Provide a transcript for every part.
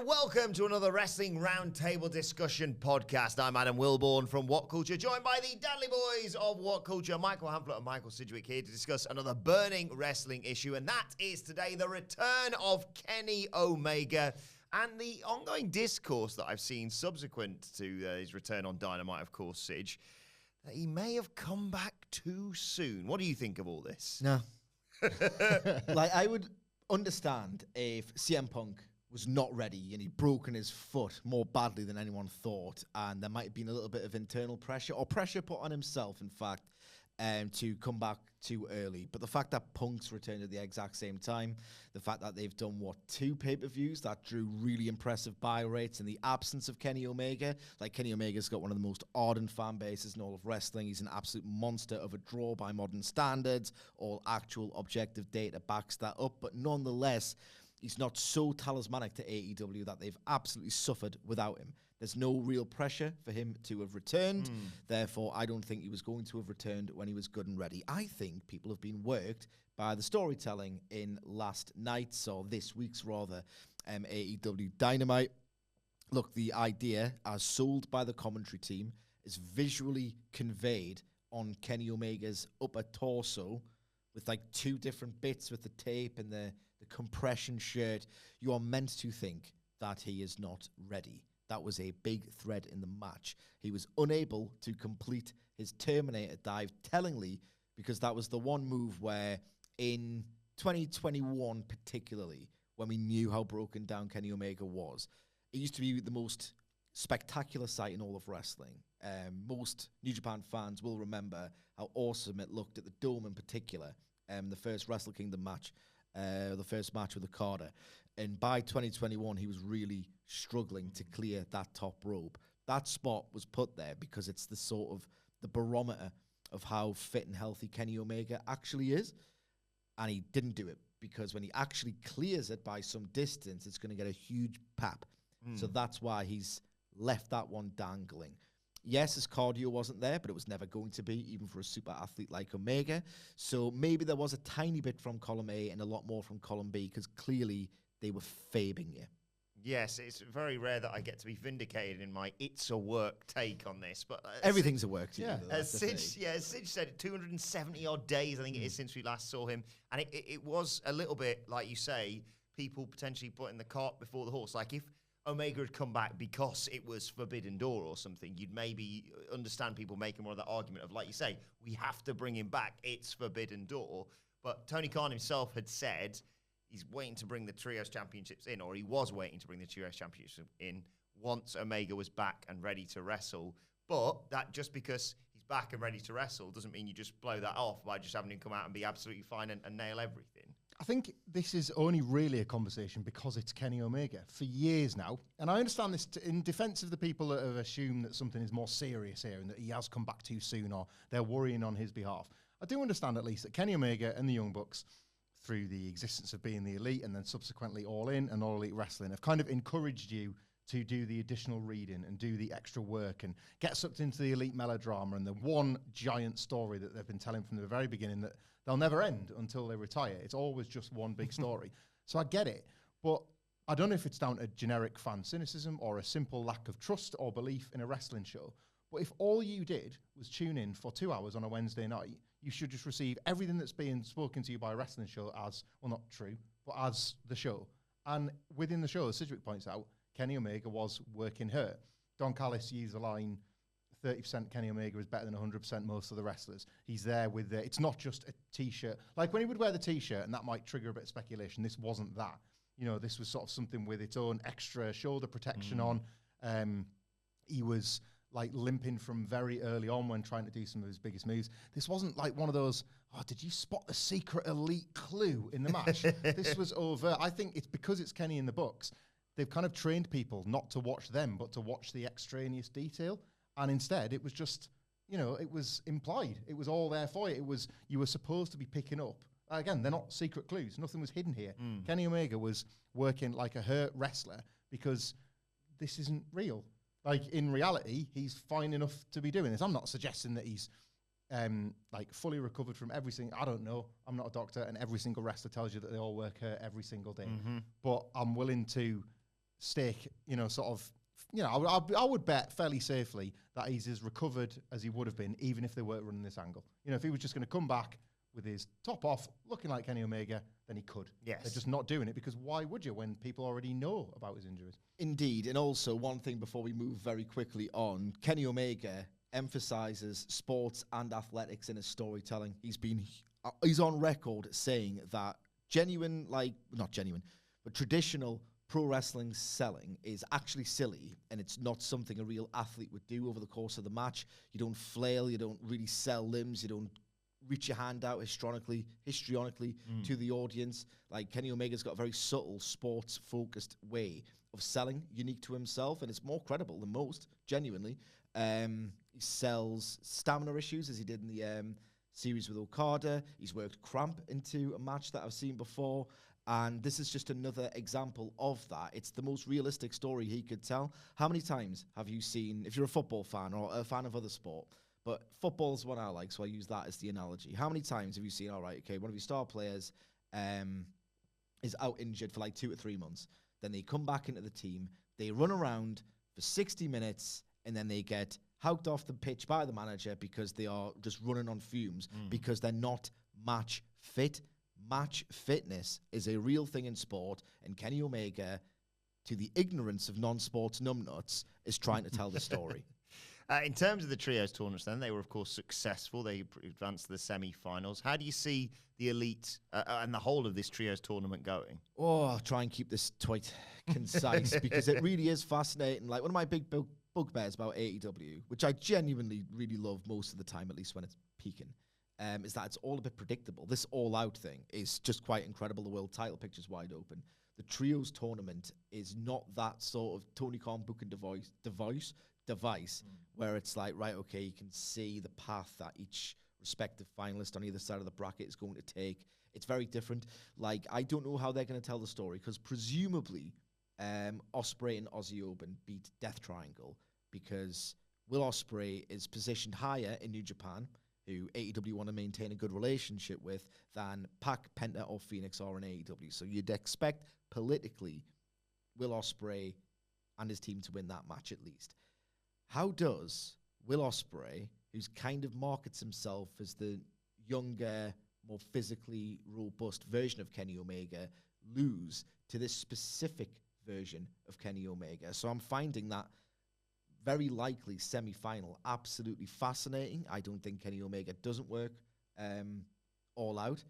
And welcome to another Wrestling Roundtable Discussion podcast. I'm Adam Wilborn from WhatCulture, joined by the Dudley Boys of WhatCulture, Michael Hamflett and Michael Sidgwick, here to discuss another burning wrestling issue, and that is today the return of Kenny Omega and the ongoing discourse that I've seen subsequent to his return on Dynamite, of course, Sidge, that he may have come back too soon. What do you think of all this? No. I would understand if CM Punk was not ready and he'd broken his foot more badly than anyone thought, and there might have been a little bit of internal pressure, or pressure put on himself, in fact, to come back too early. But the fact that Punk's returned at the exact same time, the fact that they've done, two pay-per-views that drew really impressive buy rates in the absence of Kenny Omega. Kenny Omega's got one of the most ardent fan bases in all of wrestling. He's an absolute monster of a draw by modern standards. All actual objective data backs that up. But nonetheless, he's not so talismanic to AEW that they've absolutely suffered without him. There's no real pressure for him to have returned. Therefore, I don't think he was going to have returned when he was good and ready. I think people have been worked by the storytelling in last night's, or this week's rather, AEW Dynamite. Look, the idea, as sold by the commentary team, is visually conveyed on Kenny Omega's upper torso with two different bits with the tape and the compression shirt. You are meant to think that he is not ready. That was a big thread in the match. He was unable to complete his Terminator dive, tellingly, because that was the one move where in 2021 particularly, when we knew how broken down Kenny Omega was, it used to be the most spectacular sight in all of wrestling. Most New Japan fans will remember how awesome it looked at the Dome in particular, the first Wrestle Kingdom match, the first match with Okada. And by 2021, he was really struggling to clear that top rope. That spot was put there because it's the sort of the barometer of how fit and healthy Kenny Omega actually is. And he didn't do it because when he actually clears it by some distance, it's going to get a huge pap. So that's why he's left that one dangling. Yes, his cardio wasn't there, but it was never going to be, even for a super athlete like Omega. So maybe there was a tiny bit from column A and a lot more from column B, because clearly they were fabing you. Yes, it's very rare that I get to be vindicated in my "it's a work" take on this, but everything's a work to you. As Sidge said, 270 odd days I think it is since we last saw him, and it was a little bit like you say, people potentially putting the cart before the horse. Like if Omega had come back because it was Forbidden Door or something, you'd maybe understand people making more of that argument of, like you say, we have to bring him back, it's Forbidden Door. But Tony Khan himself had said he's waiting to bring the Trios Championships in, or he was waiting to bring the Trios Championships in once Omega was back and ready to wrestle. But that just because he's back and ready to wrestle doesn't mean you just blow that off by just having him come out and be absolutely fine and nail everything. I think this is only really a conversation because it's Kenny Omega for years now. And I understand this in defense of the people that have assumed that something is more serious here and that he has come back too soon or they're worrying on his behalf. I do understand at least that Kenny Omega and the Young Bucks, through the existence of being the Elite and then subsequently All In and All Elite Wrestling, have kind of encouraged you to do the additional reading and do the extra work and get sucked into the Elite melodrama and the one giant story that they've been telling from the very beginning that they'll never end until they retire. It's always just one big story. So I get it, but I don't know if it's down to generic fan cynicism or a simple lack of trust or belief in a wrestling show. But if all you did was tune in for 2 hours on a Wednesday night, you should just receive everything that's being spoken to you by a wrestling show as, well, not true, but as the show. And within the show, as Sidgwick points out, Kenny Omega was working hurt. Don Callis used the line, 30% Kenny Omega is better than 100% most of the wrestlers. He's there with the, it's not just a T-shirt. Like when he would wear the T-shirt, and that might trigger a bit of speculation, this wasn't that. You know, this was sort of something with its own extra shoulder protection on. He was limping from very early on when trying to do some of his biggest moves. This wasn't like one of those, oh, did you spot the secret Elite clue in the match? This was over. I think it's because it's Kenny in the books. They've kind of trained people not to watch them, but to watch the extraneous detail. And instead, it was just, you know, it was implied. It was all there for you. It was, you were supposed to be picking up. Again, they're not secret clues. Nothing was hidden here. Kenny Omega was working like a hurt wrestler because this isn't real. Like, in reality, he's fine enough to be doing this. I'm not suggesting that he's fully recovered from everything. I don't know. I'm not a doctor, and every single wrestler tells you that they all work hurt every single day. But I'm willing to stake, sort of, I would bet fairly safely that he's as recovered as he would have been, even if they weren't running this angle. If he was just going to come back with his top off, looking like Kenny Omega, then he could. Yes. They're just not doing it because why would you when people already know about his injuries? Indeed. And also, one thing before we move very quickly on, Kenny Omega emphasizes sports and athletics in his storytelling. He's on record saying that traditional pro wrestling selling is actually silly, and it's not something a real athlete would do over the course of the match. You don't flail, you don't really sell limbs, you don't reach your hand out histrionically to the audience. Like, Kenny Omega's got a very subtle, sports-focused way of selling, unique to himself, and it's more credible than most, genuinely. He sells stamina issues, as he did in the series with Okada. He's worked cramp into a match that I've seen before, and this is just another example of that. It's the most realistic story he could tell. How many times have you seen, if you're a football fan or a fan of other sport, but football's what I like, so I use that as the analogy. How many times have you seen, all right, okay, one of your star players is out injured for like 2 or 3 months. Then they come back into the team, they run around for 60 minutes, and then they get houked off the pitch by the manager because they are just running on fumes because they're not match fit. Match fitness is a real thing in sport, and Kenny Omega, to the ignorance of non-sports numbnuts, is trying to tell the story. In terms of the trios tournaments, then, they were, of course, successful. They advanced to the semi-finals. How do you see the elite and the whole of this trios tournament going? Oh, I'll try and keep this quite concise because it really is fascinating. Like, one of my big bugbears about AEW, which I genuinely really love most of the time, at least when it's peaking, is that it's all a bit predictable. This all-out thing is just quite incredible. The world title picture's wide open. The trios tournament is not that sort of Tony Khan booking device where it's like, right, okay, you can see the path that each respective finalist on either side of the bracket is going to take. It's very different. Like, I don't know how they're going to tell the story because presumably Ospreay and Aussie Open beat Death Triangle because Will Ospreay is positioned higher in New Japan, who AEW want to maintain a good relationship with, than Pac, Penta, or Phoenix are in AEW. So you'd expect politically Will Ospreay and his team to win that match at least. How does Will Ospreay, who's kind of markets himself as the younger, more physically robust version of Kenny Omega, lose to this specific version of Kenny Omega? So I'm finding that very likely semi-final absolutely fascinating. I don't think Kenny Omega doesn't work all out,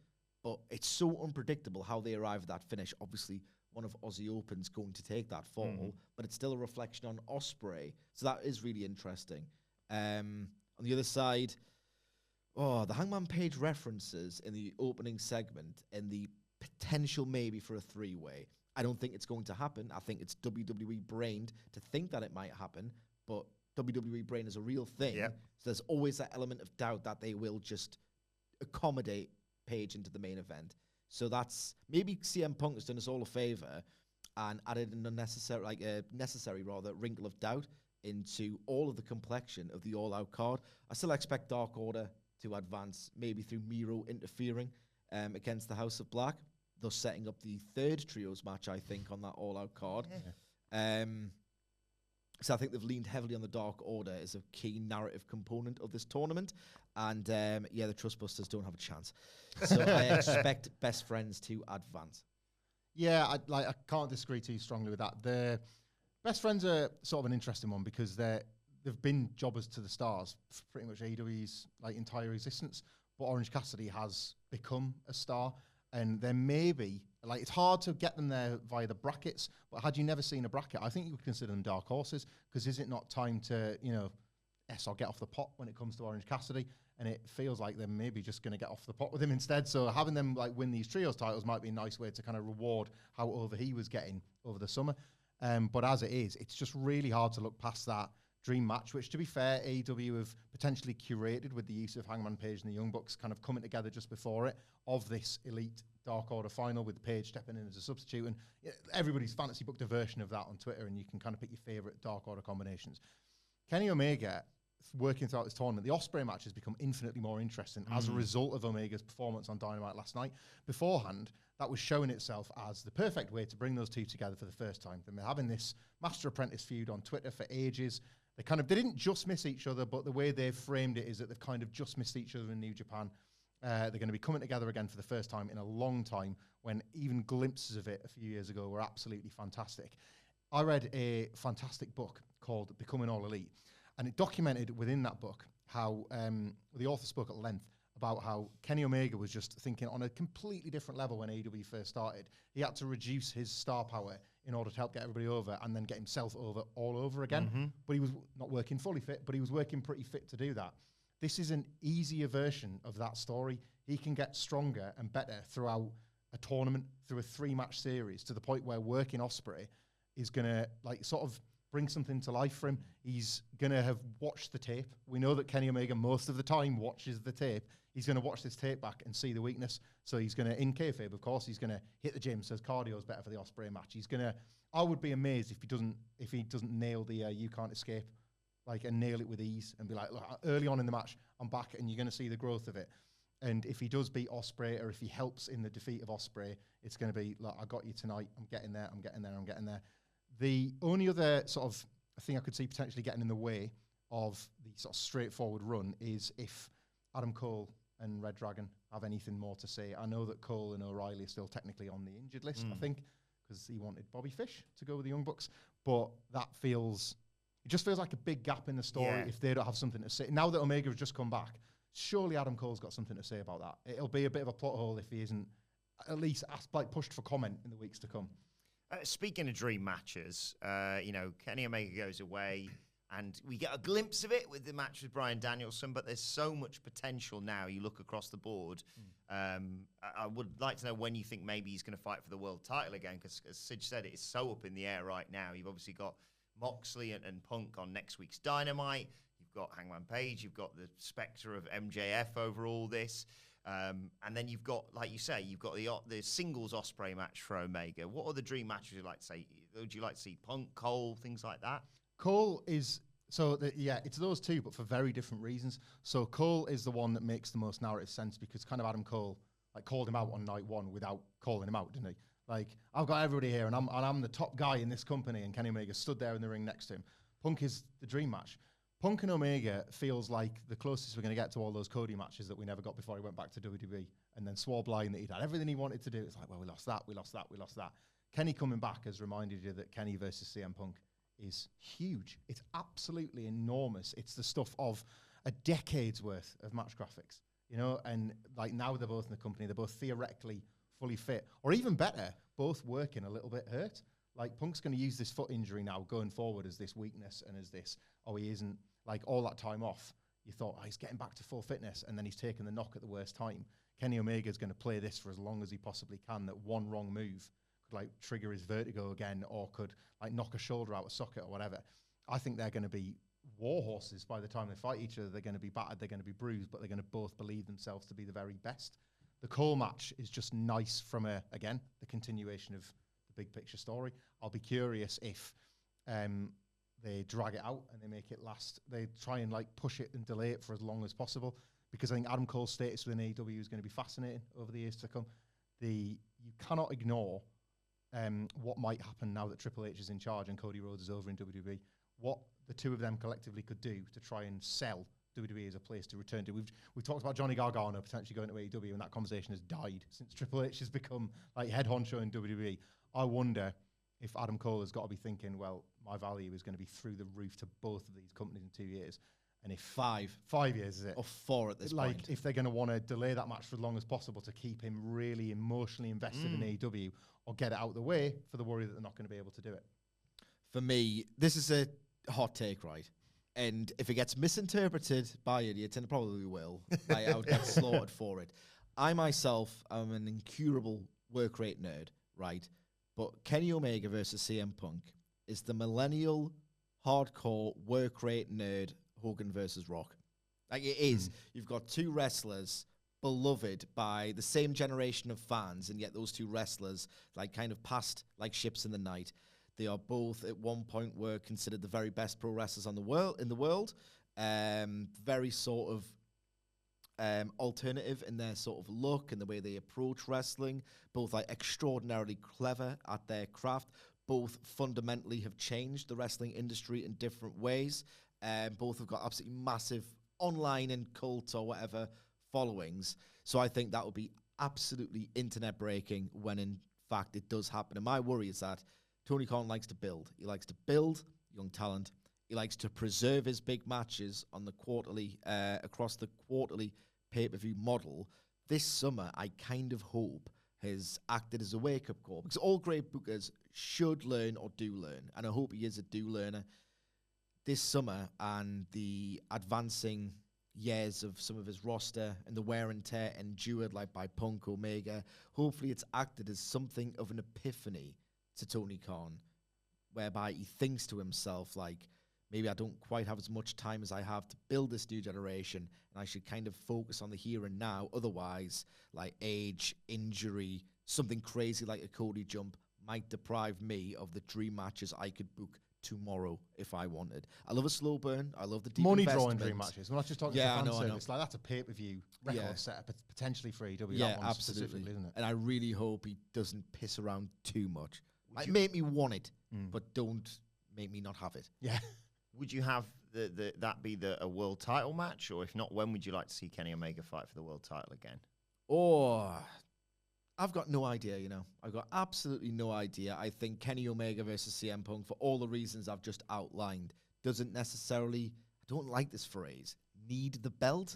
but it's so unpredictable how they arrive at that finish. Obviously, one of Aussie Open's going to take that fall, but it's still a reflection on Ospreay. So that is really interesting. On the other side, the Hangman Page references in the opening segment and the potential maybe for a 3-way. I don't think it's going to happen. I think it's WWE brained to think that it might happen, but WWE brain is a real thing. Yep. So there's always that element of doubt that they will just accommodate Page into the main event. So that's maybe CM Punk has done us all a favor and added an necessary wrinkle of doubt into all of the complexion of the all-out card. I still expect Dark Order to advance, maybe through Miro interfering against the House of Black, thus setting up the third trios match, I think, on that all-out card. Yeah. So I think they've leaned heavily on the Dark Order as a key narrative component of this tournament. And, the Trustbusters don't have a chance. So I expect Best Friends to advance. Yeah, I can't disagree too strongly with that. The Best Friends are sort of an interesting one because they've been jobbers to the stars for pretty much AEW's entire existence. But Orange Cassidy has become a star, and there may be it's hard to get them there via the brackets. But had you never seen a bracket, I think you would consider them dark horses because is it not time to or get off the pot when it comes to Orange Cassidy? And it feels like they're maybe just going to get off the pot with him instead. So having them win these trios titles might be a nice way to kind of reward how over he was getting over the summer. But as it is, it's just really hard to look past that dream match, which, to be fair, AEW have potentially curated with the use of Hangman Page and the Young Bucks kind of coming together just before it, of this elite Dark Order final with Page stepping in as a substitute. And everybody's fantasy booked a version of that on Twitter, and you can kind of pick your favourite Dark Order combinations. Kenny Omega, working throughout this tournament, the Ospreay match has become infinitely more interesting as a result of Omega's performance on Dynamite last night. Beforehand, that was showing itself as the perfect way to bring those two together for the first time. They've been having this master-apprentice feud on Twitter for ages. They didn't just miss each other, but the way they've framed it is that they've kind of just missed each other in New Japan. They're going to be coming together again for the first time in a long time, when even glimpses of it a few years ago were absolutely fantastic. I read a fantastic book called Becoming All Elite, and it documented within that book how the author spoke at length about how Kenny Omega was just thinking on a completely different level when AEW first started. He had to reduce his star power in order to help get everybody over and then get himself over all over again. But he was not working fully fit, but he was working pretty fit to do that. This is an easier version of that story. He can get stronger and better throughout a tournament, through a 3-match series, to the point where working Ospreay is going to sort of bring something to life for him. He's going to have watched the tape. We know that Kenny Omega most of the time watches the tape. He's going to watch this tape back and see the weakness. So he's going to, in kayfabe, of course, he's going to hit the gym, says cardio is better for the Ospreay match. He's going to, I would be amazed if he doesn't nail the You Can't Escape, and nail it with ease and be like, look, early on in the match, I'm back, and you're going to see the growth of it. And if he does beat Ospreay, or if he helps in the defeat of Ospreay, it's going to be, look, I got you tonight. I'm getting there. I'm getting there. I'm getting there. The only other sort of thing I could see potentially getting in the way of the sort of straightforward run is if Adam Cole and Red Dragon have anything more to say. I know that Cole and O'Reilly are still technically on the injured list, I think, because he wanted Bobby Fish to go with the Young Bucks. But it just feels like a big gap in the story if they don't have something to say. Now that Omega has just come back, surely Adam Cole's got something to say about that. It'll be a bit of a plot hole if he isn't at least pushed for comment in the weeks to come. Speaking of dream matches, Kenny Omega goes away, and we get a glimpse of it with the match with Bryan Danielson, but there's so much potential now. You look across the board. I would like to know when you think maybe he's going to fight for the world title again, because as Sid said, it is so up in the air right now. You've obviously got Moxley and Punk on next week's Dynamite. You've got Hangman Page. You've got the spectre of MJF over all this. And then you've got, like you say, you've got the singles Ospreay match for Omega. What are the dream matches you'd like to say? Would you like to see Punk, Cole, things like that? Cole is... it's those two, but for very different reasons. So Cole is the one that makes the most narrative sense, because kind of Adam Cole called him out on night one without calling him out, didn't he? I've got everybody here, and I'm the top guy in this company, and Kenny Omega stood there in the ring next to him. Punk is the dream match. Punk and Omega feels like the closest we're going to get to all those Cody matches that we never got before he went back to WWE, and then swore blind that he'd had everything he wanted to do. It's like, well, we lost that. Kenny coming back has reminded you that Kenny versus CM Punk is huge. It's absolutely enormous. It's the stuff of a decade's worth of match graphics, and now they're both in the company. They're both theoretically fully fit, or even better, both working a little bit hurt. Punk's going to use this foot injury now going forward as this weakness, and as this, he isn't, all that time off, you thought, he's getting back to full fitness, and then he's taken the knock at the worst time. Kenny Omega's going to play this for as long as he possibly can, that one wrong move could trigger his vertigo again, or could knock a shoulder out of socket or whatever. I think they're going to be war horses by the time they fight each other. They're going to be battered, they're going to be bruised, but they're going to both believe themselves to be the very best. The Cole match is just nice from the continuation of the big picture story. I'll be curious if they drag it out and they make it last. They try and push it and delay it for as long as possible, because I think Adam Cole's status within AEW is going to be fascinating over the years to come. You cannot ignore what might happen now that Triple H is in charge and Cody Rhodes is over in WWE. What the two of them collectively could do to try and sell WWE as a place to return to. We've talked about Johnny Gargano potentially going to AEW, and that conversation has died since Triple H has become head honcho in WWE. I wonder if Adam Cole has got to be thinking, well, my value is going to be through the roof to both of these companies in 2 years. And if 5 years is it? Or 4 at this point. If they're going to want to delay that match for as long as possible to keep him really emotionally invested in AEW, or get it out of the way for the worry that they're not going to be able to do it. For me, this is a hot take, right? And if it gets misinterpreted by idiots, and it probably will, I would get slaughtered for it. I myself am an incurable work rate nerd, right? But Kenny Omega versus CM Punk is the millennial, hardcore, work rate nerd Hogan versus Rock. It is. You've got two wrestlers beloved by the same generation of fans, and yet those two wrestlers kind of passed like ships in the night. They are both at one point were considered the very best pro wrestlers in the world, very sort of alternative in their sort of look and the way they approach wrestling, both like extraordinarily clever at their craft, both fundamentally have changed the wrestling industry in different ways, both have got absolutely massive online and cult or whatever followings. So I think that would be absolutely internet breaking when in fact it does happen. And my worry is that Tony Khan likes to build. He likes to build young talent. He likes to preserve his big matches on the quarterly, across the quarterly pay-per-view model. This summer, I kind of hope has acted as a wake-up call, because all great bookers should learn or do learn, and I hope he is a do learner. This summer and the advancing years of some of his roster and the wear and tear endured like by Punk, Omega, hopefully it's acted as something of an epiphany to Tony Khan, whereby he thinks to himself, like, maybe I don't quite have as much time as I have to build this new generation, and I should kind of focus on the here and now. Otherwise, like age, injury, something crazy like a Cody jump might deprive me of the dream matches I could book tomorrow if I wanted. I love a slow burn. I love the deep money drawing investment. dream matches. We're not just talking Yeah, about I know. service. Like that's a pay-per-view record setup, potentially for AEW. Yeah, that one absolutely. specifically, isn't it? And I really hope he doesn't piss around too much. Like, make me want it, but don't make me not have it. Yeah. Would you have that be a world title match, or if not, when would you like to see Kenny Omega fight for the world title again? Oh, I've got no idea, you know. I've got absolutely no idea. I think Kenny Omega versus CM Punk, for all the reasons I've just outlined, doesn't necessarily, I don't like this phrase, need the belt.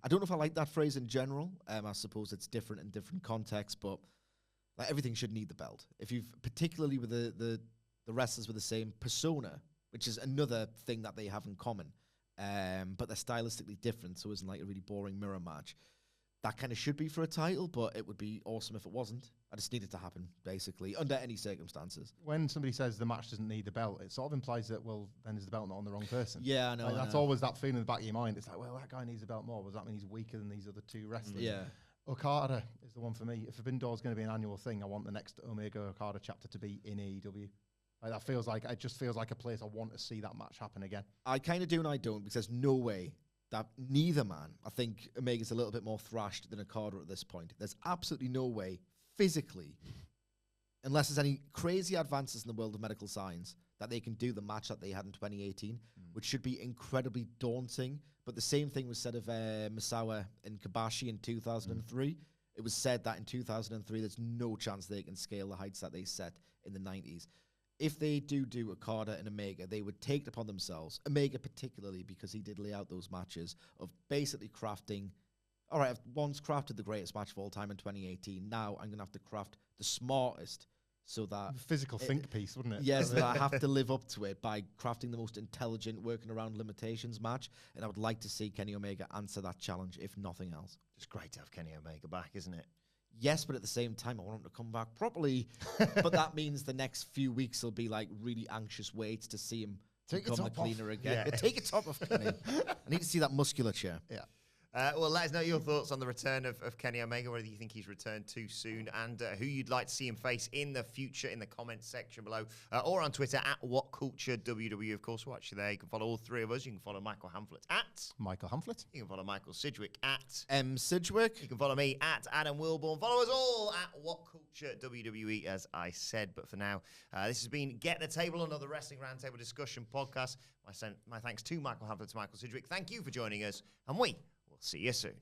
I don't know if I like that phrase in general. I suppose it's different in different contexts, but like everything should need the belt. If you've, particularly with the wrestlers with the same persona, which is another thing that they have in common, but they're stylistically different, so it isn't like a really boring mirror match. That kind of should be for a title, but it would be awesome if it wasn't. I just need it to happen, basically, under any circumstances. When somebody says the match doesn't need the belt, it sort of implies that, well, then is the belt not on the wrong person? Yeah, I know. Like, I that's know. always that feeling in the back of your mind. It's like, well, that guy needs the belt more. Does that mean he's weaker than these other two wrestlers? Yeah. Okada is the one for me. If Forbidden Door is going to be an annual thing, I want the next Omega Okada chapter to be in AEW. Like, that feels like, it just feels like a place I want to see that match happen again. I kind of do and I don't, because there's no way that neither man, I think Omega's a little bit more thrashed than Okada at this point. There's absolutely no way, physically, unless there's any crazy advances in the world of medical science, that they can do the match that they had in 2018, which should be incredibly daunting. But the same thing was said of Misawa and Kobashi in 2003. It was said that in 2003, there's no chance they can scale the heights that they set in the 90s. If they do Okada and Omega, they would take it upon themselves, Omega particularly, because he did lay out those matches, of basically crafting, all right, I've once crafted the greatest match of all time in 2018, now I'm going to have to craft the smartest, so that... Physical think piece, wouldn't it? Yes, that I have to live up to it by crafting the most intelligent, working around limitations match, and I would like to see Kenny Omega answer that challenge, if nothing else. Just great to have Kenny Omega back, isn't it? Yes, but at the same time, I want him to come back properly. But that means the next few weeks will be like really anxious waits to see him become the cleaner again. Yeah. Take it top off, Kenny. I need to see that musculature. Yeah. Well, let us know your thoughts on the return of Kenny Omega, whether you think he's returned too soon, and who you'd like to see him face in the future in the comments section below, or on Twitter at WhatCultureWW. Of course, we're actually there. You can follow all three of us. You can follow Michael Hamflett at Michael Hamflett. You can follow Michael Sidgwick at Sidgwick. You can follow me at Adam Wilborn. Follow us all at WhatCultureWWE, as I said. But for now, this has been Get the Table, another Wrestling Roundtable discussion podcast. My thanks to Michael Hamflett, to Michael Sidgwick. Thank you for joining us, and we will see you soon.